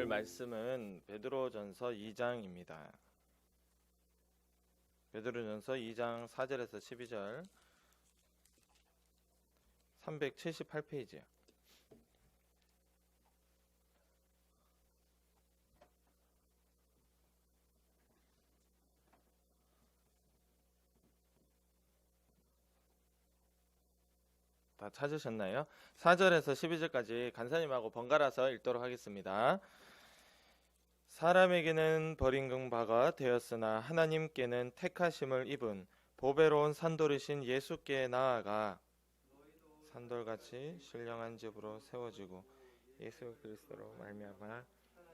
말씀은 베드로전서 2장입니다. 베드로전서 2장 4절에서 12절 378페이지요. 다 찾으셨나요? 4절에서 12절까지 간사님하고 번갈아서 읽도록 하겠습니다. 사람에게는 버림금 바가 되었으나 하나님께는 택하심을 입은 보배로운 산돌이신 예수께 나아가 산돌같이 신령한 집으로 세워지고 예수 그리스도로 말미암아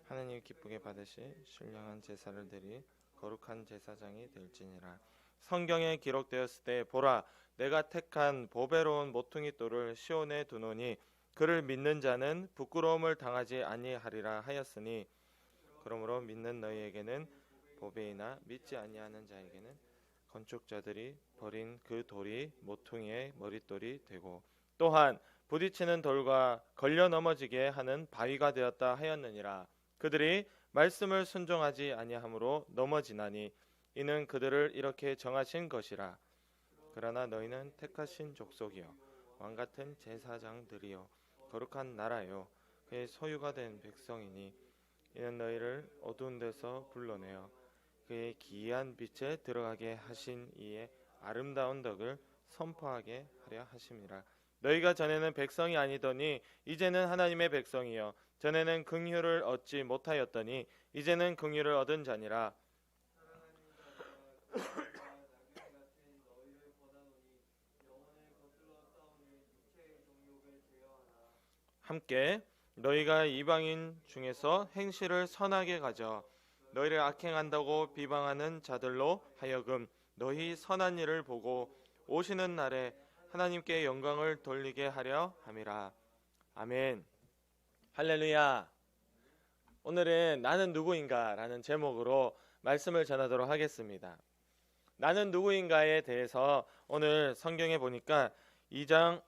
하나님 기쁘게 받으시 신령한 제사를 드리 거룩한 제사장이 될지니라. 성경에 기록되었을 때 보라 내가 택한 보배로운 모퉁이 돌을 시온에 두노니 그를 믿는 자는 부끄러움을 당하지 아니하리라 하였으니 그러므로 믿는 너희에게는 보배이나 믿지 아니하는 자에게는 건축자들이 버린 그 돌이 모퉁이의 머릿돌이 되고 또한 부딪히는 돌과 걸려 넘어지게 하는 바위가 되었다 하였느니라. 그들이 말씀을 순종하지 아니하므로 넘어지나니 이는 그들을 이렇게 정하신 것이라. 그러나 너희는 택하신 족속이요 왕같은 제사장들이요 거룩한 나라요 그의 소유가 된 백성이니 이는 너희를 어두운 데서 불러내어 그의 기이한 빛에 들어가게 하신 이의 아름다운 덕을 선포하게 하려 하심이라. 너희가 전에는 백성이 아니더니 이제는 하나님의 백성이요 전에는 긍휼을 얻지 못하였더니 이제는 긍휼을 얻은 자니라. 함께 너희가 이방인 중에서 행실을 선하게 가져 너희를 악행한다고 비방하는 자들로 하여금 너희 선한 일을 보고 오시는 날에 하나님께 영광을 돌리게 하려 함이라. 아멘. 할렐루야. 오늘은 나는 누구인가 라는 제목으로 말씀을 전하도록 하겠습니다. 나는 누구인가에 대해서 오늘 성경에 보니까 2장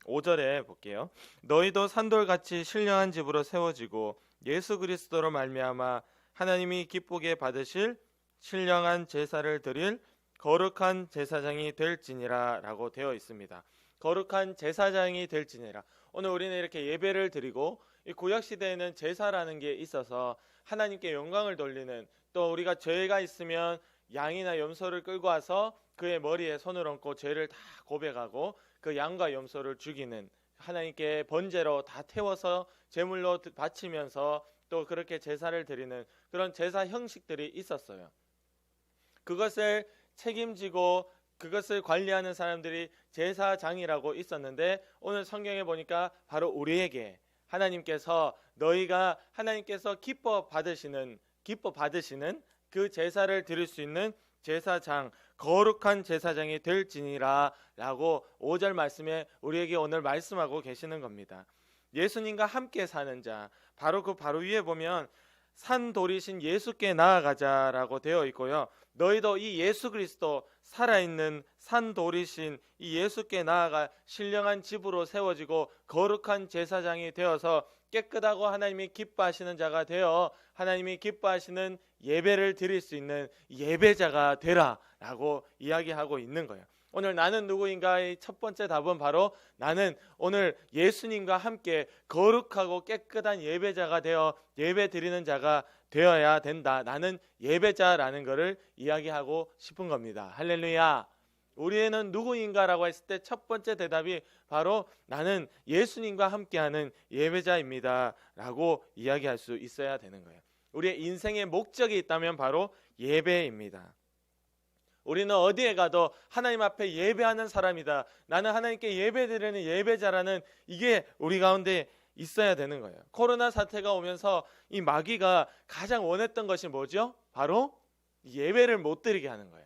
5절에 볼게요. 너희도 산돌같이 신령한 집으로 세워지고 예수 그리스도로 말미암아 하나님이 기쁘게 받으실 신령한 제사를 드릴 거룩한 제사장이 될지니라 라고 되어 있습니다. 거룩한 제사장이 될지니라. 오늘 우리는 이렇게 예배를 드리고 이 구약시대에는 제사라는 게 있어서 하나님께 영광을 돌리는, 또 우리가 죄가 있으면 양이나 염소를 끌고 와서 그의 머리에 손을 얹고 죄를 다 고백하고 그 양과 염소를 죽이는, 하나님께 번제로 다 태워서 제물로 바치면서 또 그렇게 제사를 드리는 그런 제사 형식들이 있었어요. 그것을 책임지고 그것을 관리하는 사람들이 제사장이라고 있었는데 오늘 성경에 보니까 바로 우리에게 하나님께서 너희가 하나님께서 기뻐 받으시는 그 제사를 드릴 수 있는 제사장, 거룩한 제사장이 될지니라 라고 5절 말씀에 우리에게 오늘 말씀하고 계시는 겁니다. 예수님과 함께 사는 자, 바로 그 바로 위에 보면 산돌이신 예수께 나아가자라고 되어 있고요. 너희도 이 예수 그리스도 살아있는 산돌이신 이 예수께 나아가 신령한 집으로 세워지고 거룩한 제사장이 되어서 깨끗하고 하나님이 기뻐하시는 자가 되어 하나님이 기뻐하시는 예배를 드릴 수 있는 예배자가 되라 라고 이야기하고 있는 거예요. 오늘 나는 누구인가의 첫 번째 답은 바로 나는 오늘 예수님과 함께 거룩하고 깨끗한 예배자가 되어 예배 드리는 자가 되어야 된다. 나는 예배자라는 것을 이야기하고 싶은 겁니다. 할렐루야. 우리는 누구인가라고 했을 때 첫 번째 대답이 바로 나는 예수님과 함께하는 예배자입니다 라고 이야기할 수 있어야 되는 거예요. 우리의 인생의 목적이 있다면 바로 예배입니다. 우리는 어디에 가도 하나님 앞에 예배하는 사람이다, 나는 하나님께 예배드리는 예배자라는 이게 우리 가운데 있어야 되는 거예요. 코로나 사태가 오면서 이 마귀가 가장 원했던 것이 뭐죠? 바로 예배를 못 드리게 하는 거예요.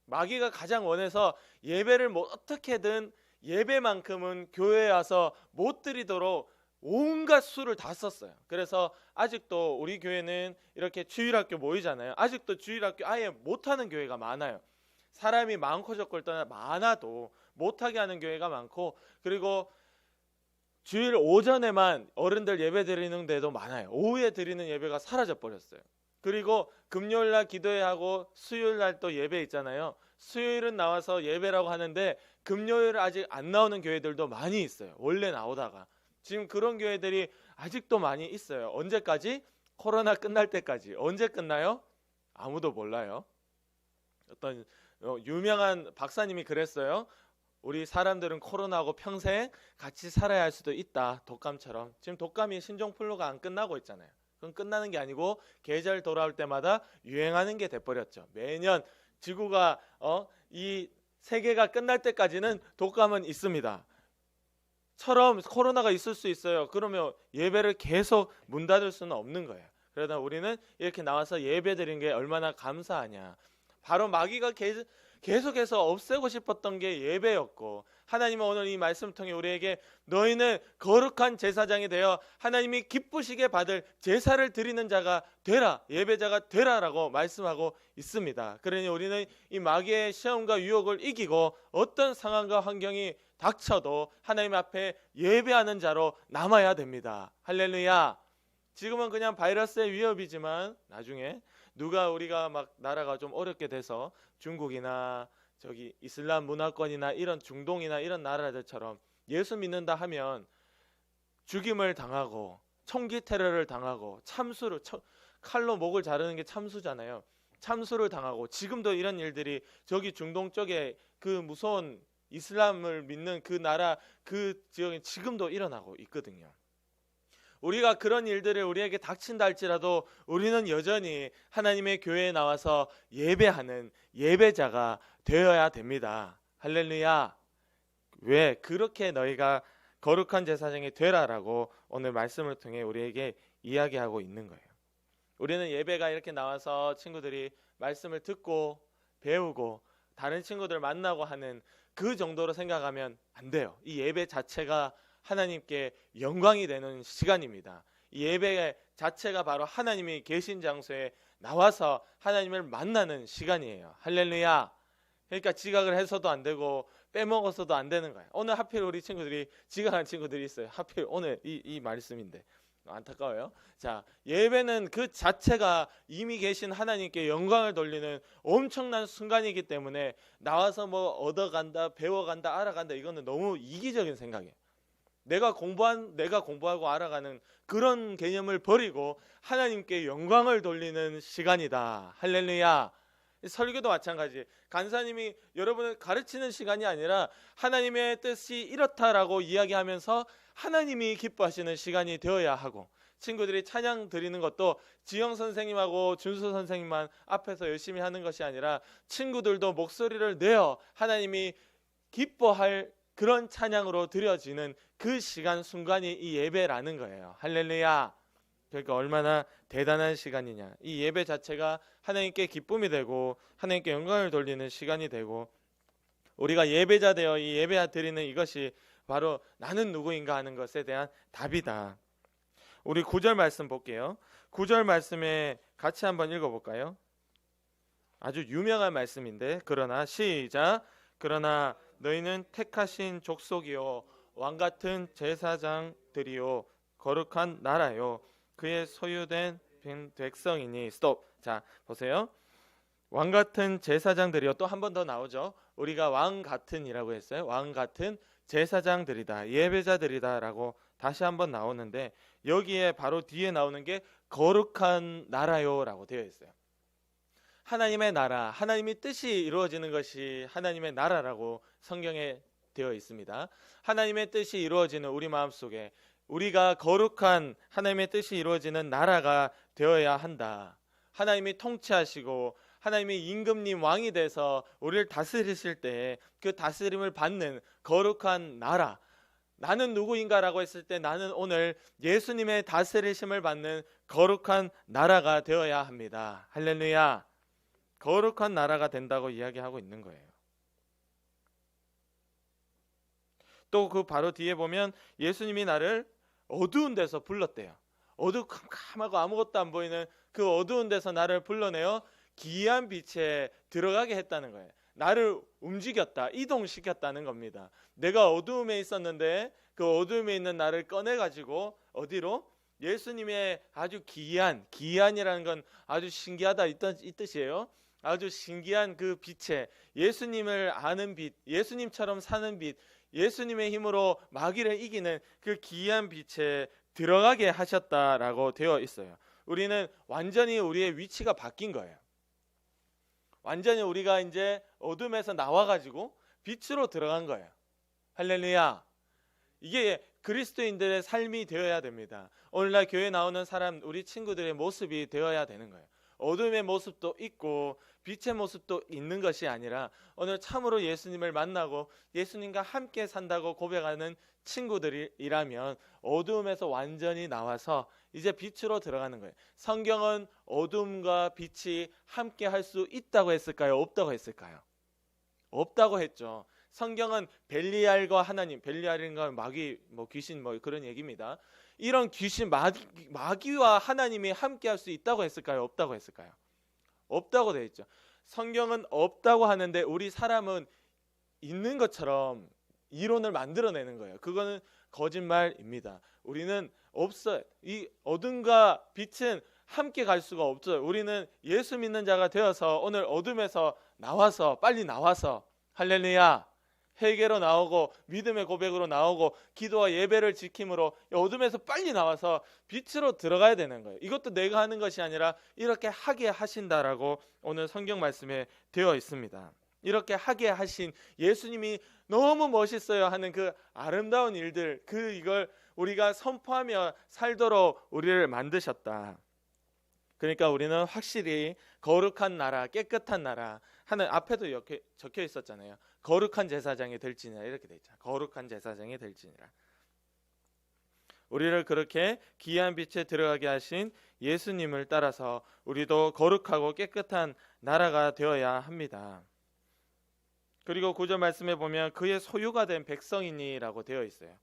마귀가 가장 원해서 예배를 어떻게든 예배만큼은 교회에 와서 못 드리도록 온갖 수를 다 썼어요. 그래서 아직도 우리 교회는 이렇게 주일학교 모이잖아요. 아직도 주일학교 아예 못하는 교회가 많아요. 사람이 많고 적고를 떠나 많아도 못하게 하는 교회가 많고, 그리고 주일 오전에만 어른들 예배 드리는 데도 많아요. 오후에 드리는 예배가 사라져 버렸어요. 그리고 금요일 날 기도회 하고 수요일 날 또 예배 있잖아요. 수요일은 나와서 예배라고 하는데 금요일 아직 안 나오는 교회들도 많이 있어요. 원래 나오다가. 지금 그런 교회들이 아직도 많이 있어요. 언제까지? 코로나 끝날 때까지. 언제 끝나요? 아무도 몰라요. 어떤 유명한 박사님이 그랬어요. 우리 사람들은 코로나하고 평생 같이 살아야 할 수도 있다. 독감처럼. 지금 독감이 신종플루가 안 끝나고 있잖아요. 그건 끝나는 게 아니고 계절 돌아올 때마다 유행하는 게 돼버렸죠. 매년 지구가 이 세계가 끝날 때까지는 독감은 있습니다. 처럼 코로나가 있을 수 있어요. 그러면 예배를 계속 문 닫을 수는 없는 거예요. 그러다 우리는 이렇게 나와서 예배 드린 게 얼마나 감사하냐. 바로 마귀가 계속해서 없애고 싶었던 게 예배였고, 하나님은 오늘 이 말씀을 통해 우리에게 너희는 거룩한 제사장이 되어 하나님이 기쁘시게 받을 제사를 드리는 자가 되라, 예배자가 되라라고 말씀하고 있습니다. 그러니 우리는 이 마귀의 시험과 유혹을 이기고 어떤 상황과 환경이 닥쳐도 하나님 앞에 예배하는 자로 남아야 됩니다. 할렐루야. 지금은 그냥 바이러스의 위협이지만 나중에 우리가 막 나라가 좀 어렵게 돼서 중국이나 저기 이슬람 문화권이나 이런 중동이나 이런 나라들처럼 예수 믿는다 하면 죽임을 당하고 총기 테러를 당하고 칼로 목을 자르는 게 참수잖아요. 참수를 당하고, 지금도 이런 일들이 저기 중동 쪽에 그 무서운 이슬람을 믿는 그 나라 그 지역에 지금도 일어나고 있거든요. 우리가 그런 일들을 우리에게 닥친다 할지라도 우리는 여전히 하나님의 교회에 나와서 예배하는 예배자가 되어야 됩니다. 할렐루야. 왜? 그렇게 너희가 거룩한 제사장이 되라라고 오늘 말씀을 통해 우리에게 이야기하고 있는 거예요. 우리는 예배가 이렇게 나와서 친구들이 말씀을 듣고 배우고 다른 친구들 만나고 하는 그 정도로 생각하면 안 돼요. 이 예배 자체가 하나님께 영광이 되는 시간입니다. 이 예배 자체가 바로 하나님이 계신 장소에 나와서 하나님을 만나는 시간이에요. 할렐루야. 그러니까 지각을 해서도 안 되고 빼먹어서도 안 되는 거예요. 오늘 하필 우리 친구들이 지각한 친구들이 있어요. 하필 오늘 이 말씀인데 안타까워요. 자, 예배는 그 자체가 이미 계신 하나님께 영광을 돌리는 엄청난 순간이기 때문에 나와서 뭐 얻어간다, 배워간다, 알아간다, 이거는 너무 이기적인 생각이에요. 내가 공부하고 알아가는 그런 개념을 버리고 하나님께 영광을 돌리는 시간이다. 할렐루야. 설교도 마찬가지. 간사님이 여러분을 가르치는 시간이 아니라 하나님의 뜻이 이렇다라고 이야기하면서 하나님이 기뻐하시는 시간이 되어야 하고, 친구들이 찬양 드리는 것도 지영 선생님하고 준수 선생님만 앞에서 열심히 하는 것이 아니라 친구들도 목소리를 내어 하나님이 기뻐할 그런 찬양으로 드려지는 그 시간 순간이 이 예배라는 거예요. 할렐루야. 그러니까 얼마나 대단한 시간이냐. 이 예배 자체가 하나님께 기쁨이 되고 하나님께 영광을 돌리는 시간이 되고, 우리가 예배자 되어 이 예배 드리는 이것이 바로 나는 누구인가 하는 것에 대한 답이다. 우리 9절 말씀 볼게요. 9절 말씀에 같이 한번 읽어볼까요? 아주 유명한 말씀인데, 그러나 시작. 그러나 너희는 택하신 족속이요 왕같은 제사장들이요 거룩한 나라요 그의 소유된 백성이니. 스톱. 자, 보세요. 왕같은 제사장들이요. 또 한 번 더 나오죠. 우리가 왕같은이라고 했어요. 왕같은 제사장들이다, 예배자들이다 라고 다시 한번 나오는데, 여기에 바로 뒤에 나오는 게 거룩한 나라요 라고 되어 있어요. 하나님의 나라, 하나님의 뜻이 이루어지는 것이 하나님의 나라라고 성경에 되어 있습니다. 하나님의 뜻이 이루어지는 우리 마음속에 우리가 거룩한 하나님의 뜻이 이루어지는 나라가 되어야 한다. 하나님이 통치하시고 하나님이 임금님 왕이 돼서 우리를 다스리실 때 그 다스림을 받는 거룩한 나라, 나는 누구인가라고 했을 때 나는 오늘 예수님의 다스리심을 받는 거룩한 나라가 되어야 합니다. 할렐루야. 거룩한 나라가 된다고 이야기하고 있는 거예요. 또 그 바로 뒤에 보면 예수님이 나를 어두운 데서 불렀대요. 어두컴컴하고 아무것도 안 보이는 그 어두운 데서 나를 불러내어 기이한 빛에 들어가게 했다는 거예요. 나를 움직였다, 이동시켰다는 겁니다. 내가 어두움에 있었는데 그 어두움에 있는 나를 꺼내가지고 어디로? 예수님의 아주 기이한이라는 건 아주 신기하다 이 뜻이에요. 아주 신기한 그 빛에, 예수님을 아는 빛, 예수님처럼 사는 빛, 예수님의 힘으로 마귀를 이기는 그 기이한 빛에 들어가게 하셨다라고 되어 있어요. 우리는 완전히 우리의 위치가 바뀐 거예요. 완전히 우리가 이제 어둠에서 나와가지고 빛으로 들어간 거예요. 할렐루야. 이게 그리스도인들의 삶이 되어야 됩니다. 오늘날 교회 나오는 사람, 우리 친구들의 모습이 되어야 되는 거예요. 어둠의 모습도 있고 빛의 모습도 있는 것이 아니라 오늘 참으로 예수님을 만나고 예수님과 함께 산다고 고백하는 친구들이라면 어두움에서 완전히 나와서 이제 빛으로 들어가는 거예요. 성경은 어둠과 빛이 함께 할 수 있다고 했을까요? 없다고 했을까요? 없다고 했죠. 성경은 벨리알과 하나님, 벨리알인가 마귀, 귀신 그런 얘기입니다. 이런 귀신, 마귀와 하나님이 함께 할 수 있다고 했을까요? 없다고 했을까요? 없다고 되어 있죠. 성경은 없다고 하는데 우리 사람은 있는 것처럼 이론을 만들어내는 거예요. 그거는 거짓말입니다. 우리는 없어요. 이 어둠과 빛은 함께 갈 수가 없어요. 우리는 예수 믿는 자가 되어서 오늘 어둠에서 나와서, 빨리 나와서, 할렐루야, 회개로 나오고 믿음의 고백으로 나오고 기도와 예배를 지킴으로 어둠에서 빨리 나와서 빛으로 들어가야 되는 거예요. 이것도 내가 하는 것이 아니라 이렇게 하게 하신다라고 오늘 성경 말씀에 되어 있습니다. 이렇게 하게 하신 예수님이 너무 멋있어요 하는 그 아름다운 일들, 이걸 우리가 선포하며 살도록 우리를 만드셨다. 그러니까 우리는 확실히 거룩한 나라, 깨끗한 나라, 하는 앞에도 이렇게 적혀 있었잖아요. 거룩한 제사장이 될지니라, 이렇게 돼 있잖아요. 거룩한 제사장이 될지니라. 우리를 그렇게 기이한 빛에 들어가게 하신 예수님을 따라서 우리도 거룩하고 깨끗한 나라가 되어야 합니다. 그리고 9절 말씀에 보면 그의 소유가 된 백성이니라고 되어 있어요.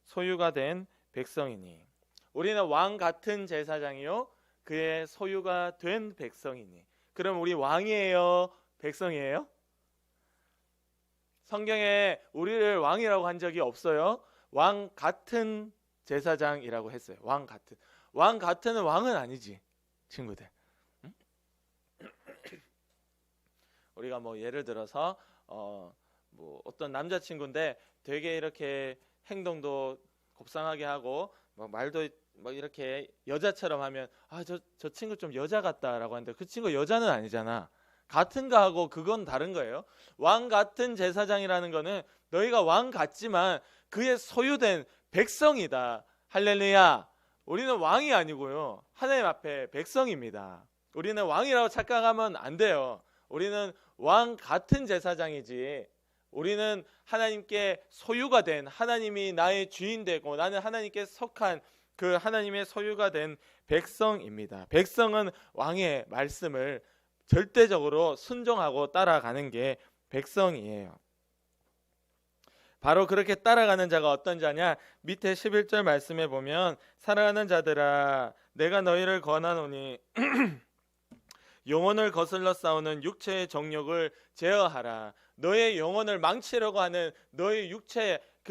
소유가 된 백성이니. 우리는 왕 같은 제사장이요, 그의 소유가 된 백성이니. 그럼 우리 왕이에요, 백성이에요? 성경에 우리를 왕이라고 한 적이 없어요. 왕 같은 제사장이라고 했어요. 왕 같은. 왕 같은 왕은 아니지, 친구들. 응? 우리가 예를 들어서 어떤 남자친구인데 되게 이렇게 행동도 곱상하게 하고 말도 이렇게 여자처럼 하면 저 친구 좀 여자 같다라고 하는데 그 친구 여자는 아니잖아. 같은 거하고 그건 다른 거예요. 왕 같은 제사장이라는 거는 너희가 왕 같지만 그의 소유된 백성이다. 할렐루야. 우리는 왕이 아니고요, 하나님 앞에 백성입니다. 우리는 왕이라고 착각하면 안 돼요. 우리는 왕 같은 제사장이지, 우리는 하나님께 소유가 된, 하나님이 나의 주인 되고 나는 하나님께 속한 그 하나님의 소유가 된 백성입니다. 백성은 왕의 말씀을 절대적으로 순종하고 따라가는 게 백성이에요. 바로 그렇게 따라가는 자가 어떤 자냐? 밑에 11절 말씀에 보면 사랑하는 자들아 내가 너희를 권하노니 영혼을 거슬러 싸우는 육체의 정욕을 제어하라. 너의 영혼을 망치려고 하는 너의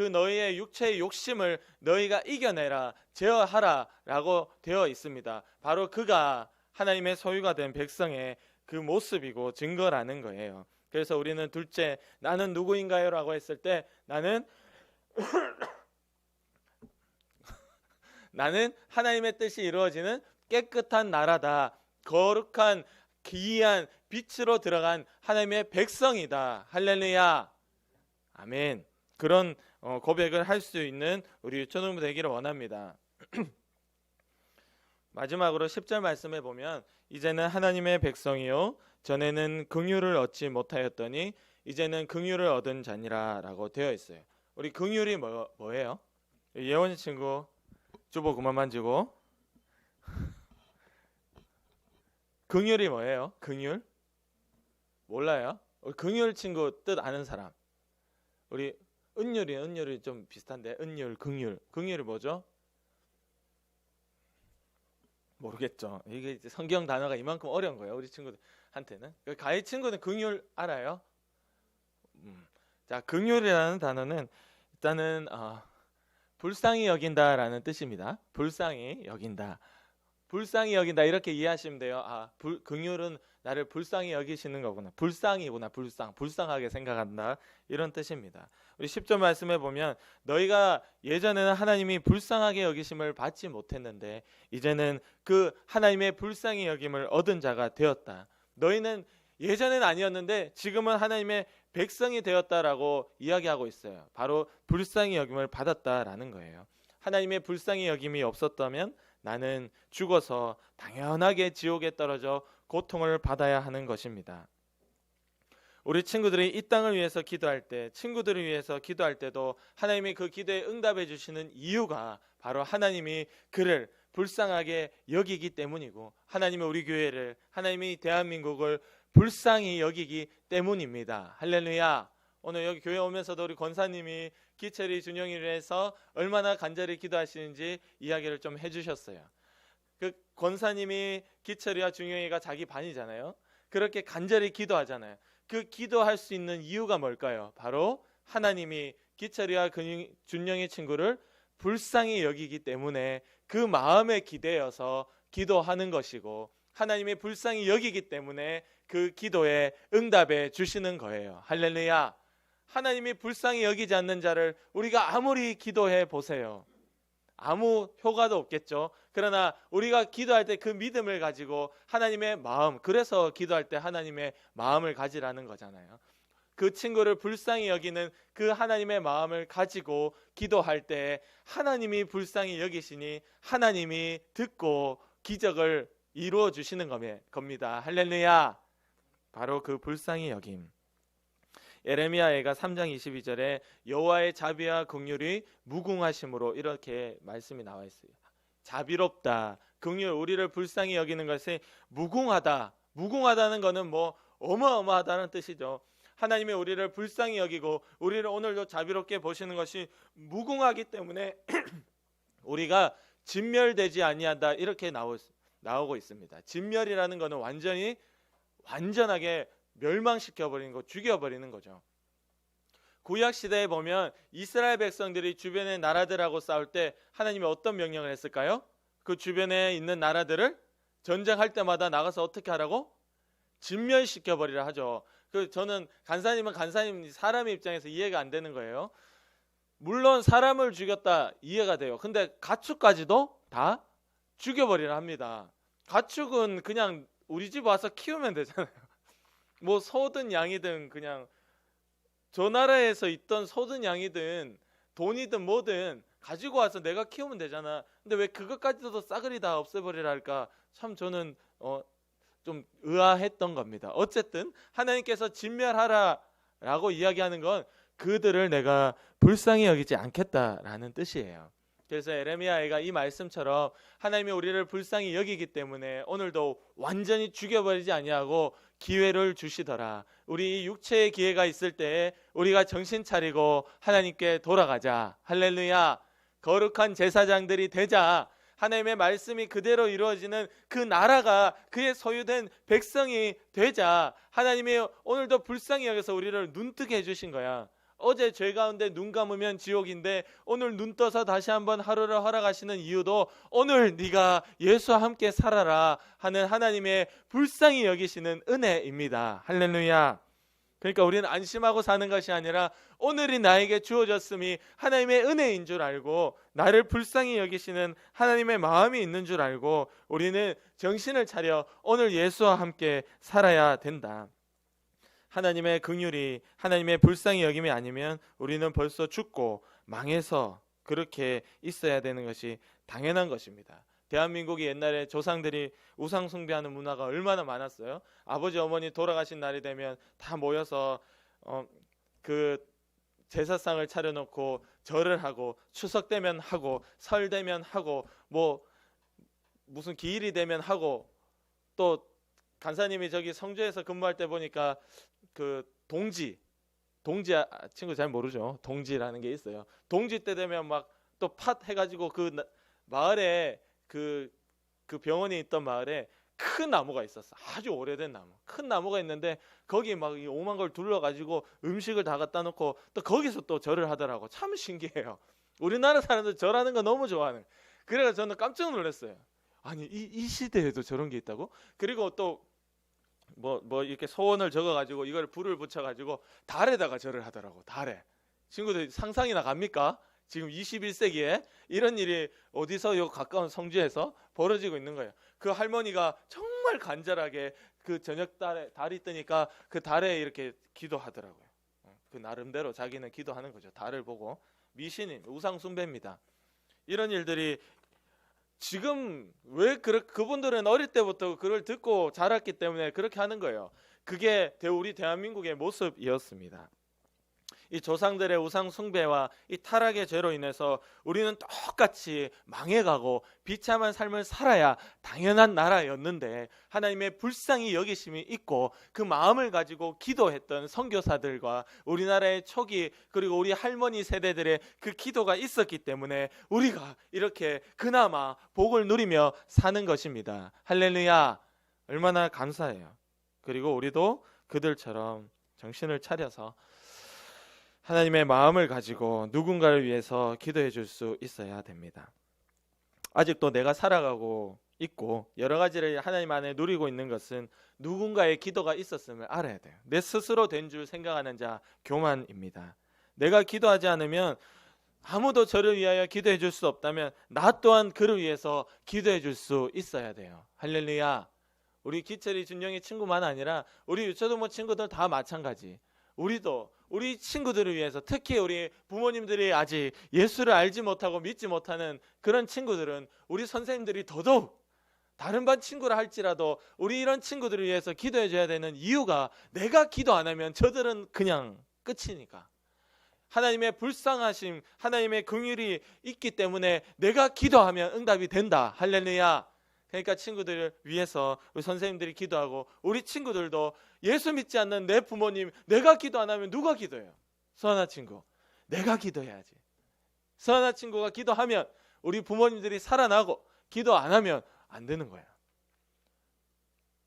너희의 육체의 욕심을 너희가 이겨내라, 제어하라 라고 되어 있습니다. 바로 그가 하나님의 소유가 된 백성의 그 모습이고 증거라는 거예요. 그래서 우리는 둘째, 나는 누구인가요? 라고 했을 때 나는 나는 하나님의 뜻이 이루어지는 깨끗한 나라다. 거룩한 기이한 빛으로 들어간 하나님의 백성이다. 할렐루야. 아멘. 그런 고백을 할 수 있는 우리 유초동부 되기를 원합니다. 마지막으로 10절 말씀에 보면 이제는 하나님의 백성이요 전에는 긍휼을 얻지 못하였더니 이제는 긍휼을 얻은 자니라 라고 되어 있어요. 우리 긍휼이 뭐예요? 예원이 친구 주보 그만 만지고. 긍휼이 뭐예요? 긍휼? 몰라요? 우리 긍휼 친구 뜻 아는 사람. 우리 은율이 좀 비슷한데 은율, 긍휼이 뭐죠? 모르겠죠. 이게 성경 단어가 이만큼 어려운 거예요, 우리 친구들한테는. 가희 친구는 긍휼 알아요? 자, 긍휼이라는 단어는 일단은 불쌍히 여긴다라는 뜻입니다. 불쌍히 여긴다. 불쌍히 여긴다 이렇게 이해하시면 돼요. 긍휼은 나를 불쌍히 여기시는 거구나. 불쌍이구나. 불쌍하게 생각한다. 이런 뜻입니다. 우리 10절 말씀해 보면 너희가 예전에는 하나님이 불쌍하게 여기심을 받지 못했는데 이제는 그 하나님의 불쌍히 여김을 얻은 자가 되었다. 너희는 예전엔 아니었는데 지금은 하나님의 백성이 되었다라고 이야기하고 있어요. 바로 불쌍히 여김을 받았다라는 거예요. 하나님의 불쌍히 여김이 없었다면 나는 죽어서 당연하게 지옥에 떨어져 고통을 받아야 하는 것입니다. 우리 친구들이 이 땅을 위해서 기도할 때, 친구들을 위해서 기도할 때도 하나님이 그 기도에 응답해 주시는 이유가 바로 하나님이 그를 불쌍하게 여기기 때문이고 하나님이 우리 교회를, 하나님이 대한민국을 불쌍히 여기기 때문입니다. 할렐루야. 오늘 여기 교회 오면서도 우리 권사님이 기철이 준영이를 위해서 얼마나 간절히 기도하시는지 이야기를 좀 해주셨어요. 그 권사님이 기철이와 준영이가 자기 반이잖아요. 그렇게 간절히 기도하잖아요. 그 기도할 수 있는 이유가 뭘까요? 바로 하나님이 기철이와 준영이 친구를 불쌍히 여기기 때문에 그 마음에 기대어서 기도하는 것이고 하나님이 불쌍히 여기기 때문에 그 기도에 응답해 주시는 거예요. 할렐루야. 하나님이 불쌍히 여기지 않는 자를 우리가 아무리 기도해 보세요. 아무 효과도 없겠죠. 그러나 우리가 기도할 때 그 믿음을 가지고 하나님의 마음, 그래서 기도할 때 하나님의 마음을 가지라는 거잖아요. 그 친구를 불쌍히 여기는 그 하나님의 마음을 가지고 기도할 때 하나님이 불쌍히 여기시니 하나님이 듣고 기적을 이루어 주시는 겁니다. 할렐루야. 바로 그 불쌍히 여김. 예레미야가 3장 22절에 여호와의 자비와 긍휼이 무궁하심으로 이렇게 말씀이 나와 있어요. 자비롭다, 긍휼, 우리를 불쌍히 여기는 것이 무궁하다. 무궁하다는 것은 뭐 어마어마하다는 뜻이죠. 하나님이 우리를 불쌍히 여기고 우리를 오늘도 자비롭게 보시는 것이 무궁하기 때문에 우리가 진멸되지 아니한다 이렇게 나오고 있습니다. 진멸이라는 것은 완전하게 멸망시켜버리는 거, 죽여버리는 거죠. 구약 시대에 보면 이스라엘 백성들이 주변의 나라들하고 싸울 때 하나님이 어떤 명령을 했을까요? 그 주변에 있는 나라들을 전쟁할 때마다 나가서 어떻게 하라고? 진멸시켜버리라 하죠. 저는 간사님 사람의 입장에서 이해가 안 되는 거예요. 물론 사람을 죽였다 이해가 돼요. 근데 가축까지도 다 죽여버리라 합니다. 가축은 그냥 우리 집 와서 키우면 되잖아요. 뭐 소든 양이든 그냥 저 나라에서 있던 소든 양이든 돈이든 뭐든 가지고 와서 내가 키우면 되잖아. 근데 왜 그것까지도 싸그리 다 없애버리라 할까? 참 저는 좀 의아했던 겁니다. 어쨌든 하나님께서 진멸하라라고 이야기하는 건 그들을 내가 불쌍히 여기지 않겠다라는 뜻이에요. 그래서 예레미야가 이 말씀처럼 하나님이 우리를 불쌍히 여기기 때문에 오늘도 완전히 죽여버리지 아니하고 기회를 주시더라. 우리 육체의 기회가 있을 때 우리가 정신 차리고 하나님께 돌아가자. 할렐루야. 거룩한 제사장들이 되자. 하나님의 말씀이 그대로 이루어지는 그 나라가 그의 소유된 백성이 되자. 하나님이 오늘도 불쌍히 여겨서 우리를 눈뜨게 해주신 거야. 어제 죄 가운데 눈 감으면 지옥인데 오늘 눈 떠서 다시 한번 하루를 허락하시는 이유도 오늘 네가 예수와 함께 살아라 하는 하나님의 불쌍히 여기시는 은혜입니다. 할렐루야. 그러니까 우리는 안심하고 사는 것이 아니라 오늘이 나에게 주어졌음이 하나님의 은혜인 줄 알고 나를 불쌍히 여기시는 하나님의 마음이 있는 줄 알고 우리는 정신을 차려 오늘 예수와 함께 살아야 된다. 하나님의 긍휼이 하나님의 불쌍히 여김이 아니면 우리는 벌써 죽고 망해서 그렇게 있어야 되는 것이 당연한 것입니다. 대한민국이 옛날에 조상들이 우상 숭배하는 문화가 얼마나 많았어요. 아버지 어머니 돌아가신 날이 되면 다 모여서 그 제사상을 차려놓고 절을 하고 추석 되면 하고 설 되면 하고 뭐 무슨 기일이 되면 하고 또 간사님이 저기 성주에서 근무할 때 보니까 그 동지 친구 잘 모르죠. 동지라는 게 있어요. 동지 때 되면 막 또 팥 해가지고 그 마을에 그 병원이 있던 마을에 큰 나무가 있었어. 아주 오래된 나무. 큰 나무가 있는데 거기 막 오만 걸 둘러가지고 음식을 다 갖다 놓고 또 거기서 또 절을 하더라고. 참 신기해요. 우리나라 사람들 절하는 거 너무 좋아하는. 그래서 저는 깜짝 놀랐어요. 아니 이 시대에도 저런 게 있다고? 그리고 또 뭐 이렇게 소원을 적어가지고 이걸 불을 붙여가지고 달에다가 절을 하더라고. 달에. 친구들 상상이나 갑니까? 지금 21세기에 이런 일이 어디서 요 가까운 성주에서 벌어지고 있는 거예요. 그 할머니가 정말 간절하게 그 저녁 달이 뜨니까 그 달에 이렇게 기도하더라고요. 그 나름대로 자기는 기도하는 거죠. 달을 보고. 미신인 우상 숭배입니다. 이런 일들이 지금 왜 그분들은 어릴 때부터 그걸 듣고 자랐기 때문에 그렇게 하는 거예요. 그게 우리 대한민국의 모습이었습니다. 이 조상들의 우상 숭배와 이 타락의 죄로 인해서 우리는 똑같이 망해가고 비참한 삶을 살아야 당연한 나라였는데 하나님의 불쌍히 여기심이 있고 그 마음을 가지고 기도했던 선교사들과 우리나라의 초기 그리고 우리 할머니 세대들의 그 기도가 있었기 때문에 우리가 이렇게 그나마 복을 누리며 사는 것입니다. 할렐루야. 얼마나 감사해요. 그리고 우리도 그들처럼 정신을 차려서 하나님의 마음을 가지고 누군가를 위해서 기도해 줄 수 있어야 됩니다. 아직도 내가 살아가고 있고 여러 가지를 하나님 안에 누리고 있는 것은 누군가의 기도가 있었음을 알아야 돼요. 내 스스로 된 줄 생각하는 자 교만입니다. 내가 기도하지 않으면 아무도 저를 위하여 기도해 줄 수 없다면 나 또한 그를 위해서 기도해 줄 수 있어야 돼요. 할렐루야. 우리 기철이 준영이 친구만 아니라 우리 유초도모 친구들 다 마찬가지. 우리도 우리 친구들을 위해서 특히 우리 부모님들이 아직 예수를 알지 못하고 믿지 못하는 그런 친구들은 우리 선생님들이 더더욱 다른 반 친구라 할지라도 우리 이런 친구들을 위해서 기도해 줘야 되는 이유가 내가 기도 안 하면 저들은 그냥 끝이니까. 하나님의 불쌍하심, 하나님의 긍휼이 있기 때문에 내가 기도하면 응답이 된다. 할렐루야. 그러니까 친구들을 위해서 우리 선생님들이 기도하고 우리 친구들도 예수 믿지 않는 내 부모님 내가 기도 안 하면 누가 기도해요? 서하나 친구 내가 기도해야지. 서하나 친구가 기도하면 우리 부모님들이 살아나고 기도 안 하면 안 되는 거야.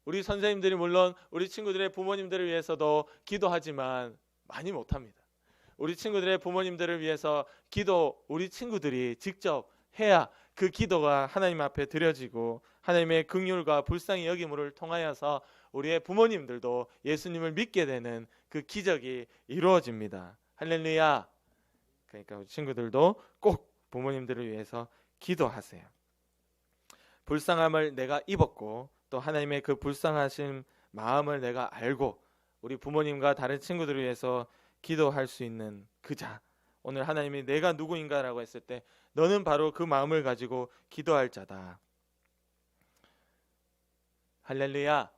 우리 선생님들이 물론 우리 친구들의 부모님들을 위해서도 기도하지만 많이 못합니다. 우리 친구들의 부모님들을 위해서 기도 우리 친구들이 직접 해야 그 기도가 하나님 앞에 드려지고 하나님의 긍휼과 불쌍히 여김을 통하여서 우리의 부모님들도 예수님을 믿게 되는 그 기적이 이루어집니다. 할렐루야. 그러니까 우리 친구들도 꼭 부모님들을 위해서 기도하세요. 불쌍함을 내가 입었고 또 하나님의 그 불쌍하신 마음을 내가 알고 우리 부모님과 다른 친구들을 위해서 기도할 수 있는 그 자. 오늘 하나님이 내가 누구인가라고 했을 때 너는 바로 그 마음을 가지고 기도할 자다. 할렐루야.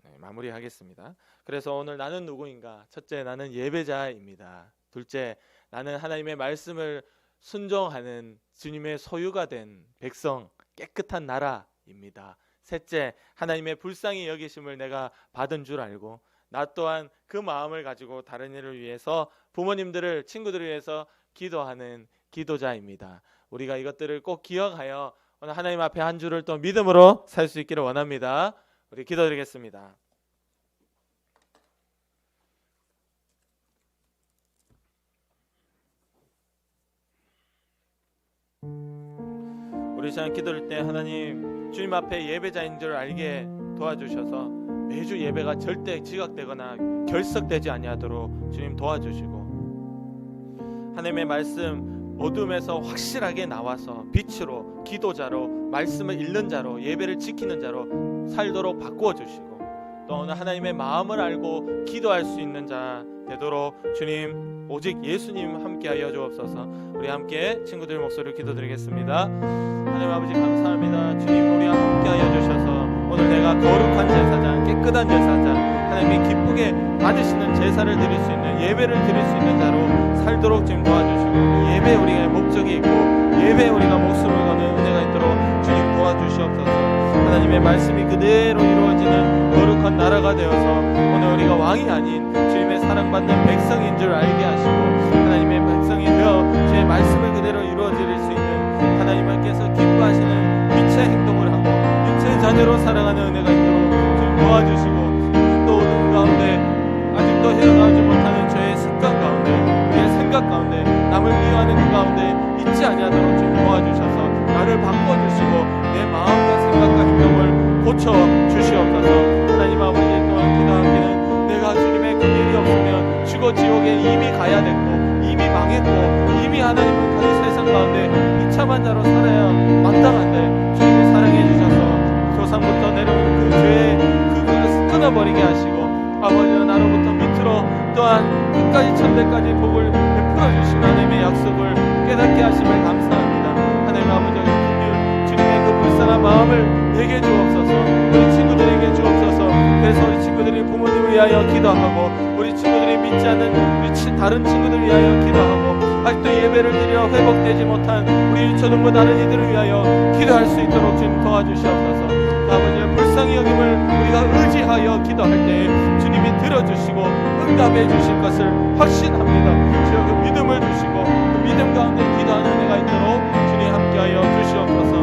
네, 마무리하겠습니다. 그래서 오늘 나는 누구인가? 첫째, 나는 예배자입니다. 둘째, 나는 하나님의 말씀을 순종하는 주님의 소유가 된 백성, 깨끗한 나라입니다. 셋째, 하나님의 불쌍히 여기심을 내가 받은 줄 알고 나 또한 그 마음을 가지고 다른 이를 위해서 부모님들을 친구들을 위해서 기도하는 기도자입니다. 우리가 이것들을 꼭 기억하여 오늘 하나님 앞에 한 주를 또 믿음으로 살 수 있기를 원합니다. 우리 기도드리겠습니다. 우리 시간 기도할 때 하나님 주님 앞에 예배자인 줄 알게 도와주셔서 매주 예배가 절대 지각되거나 결석되지 아니하도록 주님 도와주시고 하나님의 말씀 어둠에서 확실하게 나와서 빛으로 기도자로 말씀을 읽는 자로 예배를 지키는 자로 살도록 바꾸어 주시고 또 오늘 하나님의 마음을 알고 기도할 수 있는 자 되도록 주님 오직 예수님 함께하여 주옵소서. 우리 함께 친구들 목소리를 기도드리겠습니다. 하나님 아버지 감사합니다. 주님 우리와 함께하여 주셔서 오늘 내가 거룩한 제사장 깨끗한 제사장 하나님이 기쁘게 받으시는 제사를 드릴 수 있는 예배를 드릴 수 있는 자로 살도록 지금 도와주시고 예배 우리가 목적이 있고 예배 우리가 목숨을 거는 은혜가 있도록 주님 도와주시옵소서. 하나님의 말씀이 그대로 이루어지는 거룩한 나라가 되어서 오늘 우리가 왕이 아닌 주님의 사랑받는 백성인 줄 알게 하시고 하나님의 백성이 되어 주의 말씀을 그대로 이루어질 수 있는 하나님께서 기뻐하시는 빛의 행동을 하고 빛의 자녀로 살아가는 은혜가 있도록 도와주시고 또 어둠 가운데 아직도 헤어나오지 못하는 죄의 습관 가운데 우리의 생각 가운데 남을 미워하는 그 가운데 있지 아니하도록 주님 도와주셔서 나를 바꿔주시고 내 마음과 생각과 행동을 고쳐주시옵소서. 하나님 아버지 또한 기도하기는 내가 주님의 그 일이 없으면 죽어 지옥에 이미 가야 됐고 이미 망했고 이미 하나님은 이 세상 가운데 비참한 자로 살아야 마땅한데 주님이 사랑해 주셔서 조상부터 내려온 그 죄의 그것을 끊어버리게 하시고 아버지는 나로부터 밑으로 또한 끝까지 천대까지 복을 베풀어 주신 하나님의 약속을 깨닫게 하심을 감사합니다. 하나님 아버지 주님의 그 불쌍한 마음을 내게 주옵소서. 우리 친구들에게 주옵소서. 그래서 우리 친구들이 부모님을 위하여 기도하고 우리 친구들이 믿지 않는 우리 다른 친구들 위하여 기도하고 아직도 예배를 드리러 회복되지 못한 우리 유초등부 다른 이들을 위하여 기도할 수 있도록 주님 도와주시옵소서. 아버지의 불쌍히 여김을 우리가 의지하여 기도할 때 주님이 들어주시고 응답해 주실 것을 확신합니다. 주여 그 믿음을 주시고 그 믿음 가운데 기도하는 은혜가 있도록 주님 함께하여 주시옵소서.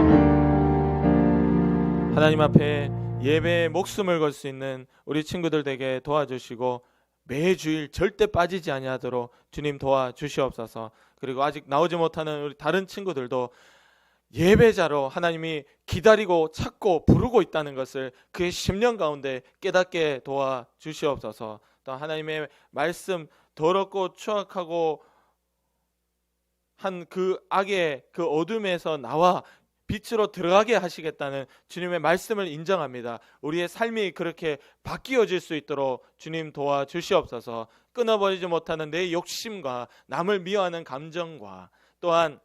하나님 앞에 예배에 목숨을 걸 수 있는 우리 친구들 되게 도와주시고 매주일 절대 빠지지 아니하도록 주님 도와주시옵소서. 그리고 아직 나오지 못하는 우리 다른 친구들도 예배자로 하나님이 기다리고 찾고 부르고 있다는 것을 그의 심령 가운데 깨닫게 도와주시옵소서. 또 하나님의 말씀 더럽고 추악하고 한 그 악의 그 어둠에서 나와 빛으로 들어가게 하시겠다는 주님의 말씀을 인정합니다. 우리의 삶이 그렇게 바뀌어질 수 있도록 주님 도와주시옵소서. 끊어버리지 못하는 내 욕심과 남을 미워하는 감정과 또한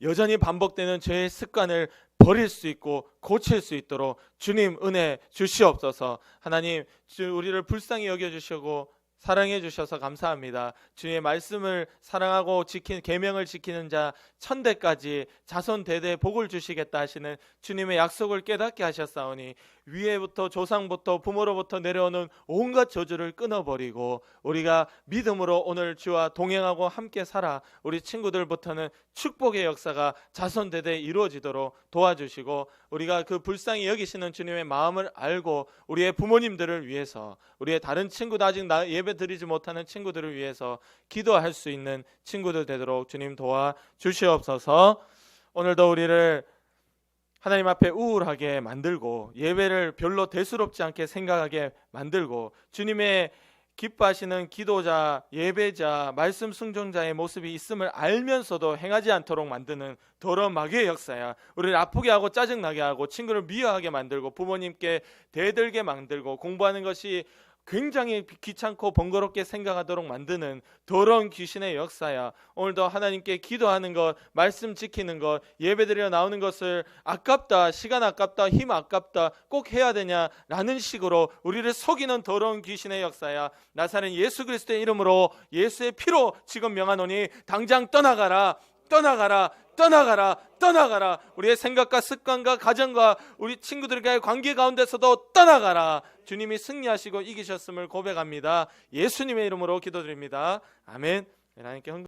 여전히 반복되는 죄의 습관을 버릴 수 있고 고칠 수 있도록 주님 은혜 주시옵소서. 하나님 우리를 불쌍히 여겨주시고 사랑해 주셔서 감사합니다. 주님의 말씀을 사랑하고 계명을 지키는 자 천대까지 자손 대대 복을 주시겠다 하시는 주님의 약속을 깨닫게 하셨사오니 위에부터 조상부터 부모로부터 내려오는 온갖 저주를 끊어버리고 우리가 믿음으로 오늘 주와 동행하고 함께 살아 우리 친구들부터는 축복의 역사가 자손 대대 이루어지도록 도와주시고 우리가 그 불쌍히 여기시는 주님의 마음을 알고 우리의 부모님들을 위해서 우리의 다른 친구도 아직 예배 드리지 못하는 친구들을 위해서 기도할 수 있는 친구들 되도록 주님 도와주시옵소서. 오늘도 우리를 하나님 앞에 우울하게 만들고 예배를 별로 대수롭지 않게 생각하게 만들고 주님의 기뻐하시는 기도자, 예배자, 말씀 순종자의 모습이 있음을 알면서도 행하지 않도록 만드는 더러운 마귀의 역사야. 우리를 아프게 하고 짜증나게 하고 친구를 미워하게 만들고 부모님께 대들게 만들고 공부하는 것이 굉장히 귀찮고 번거롭게 생각하도록 만드는 더러운 귀신의 역사야. 오늘도 하나님께 기도하는 것, 말씀 지키는 것, 예배드리러 나오는 것을 아깝다, 시간 아깝다, 힘 아깝다, 꼭 해야 되냐라는 식으로 우리를 속이는 더러운 귀신의 역사야. 나사렛 예수 그리스도의 이름으로 예수의 피로 지금 명하노니 당장 떠나가라, 떠나가라, 떠나가라, 떠나가라. 우리의 생각과 습관과 가정과 우리 친구들과의 관계 가운데서도 떠나가라. 주님이 승리하시고 이기셨음을 고백합니다. 예수님의 이름으로 기도드립니다. 아멘. 하나님께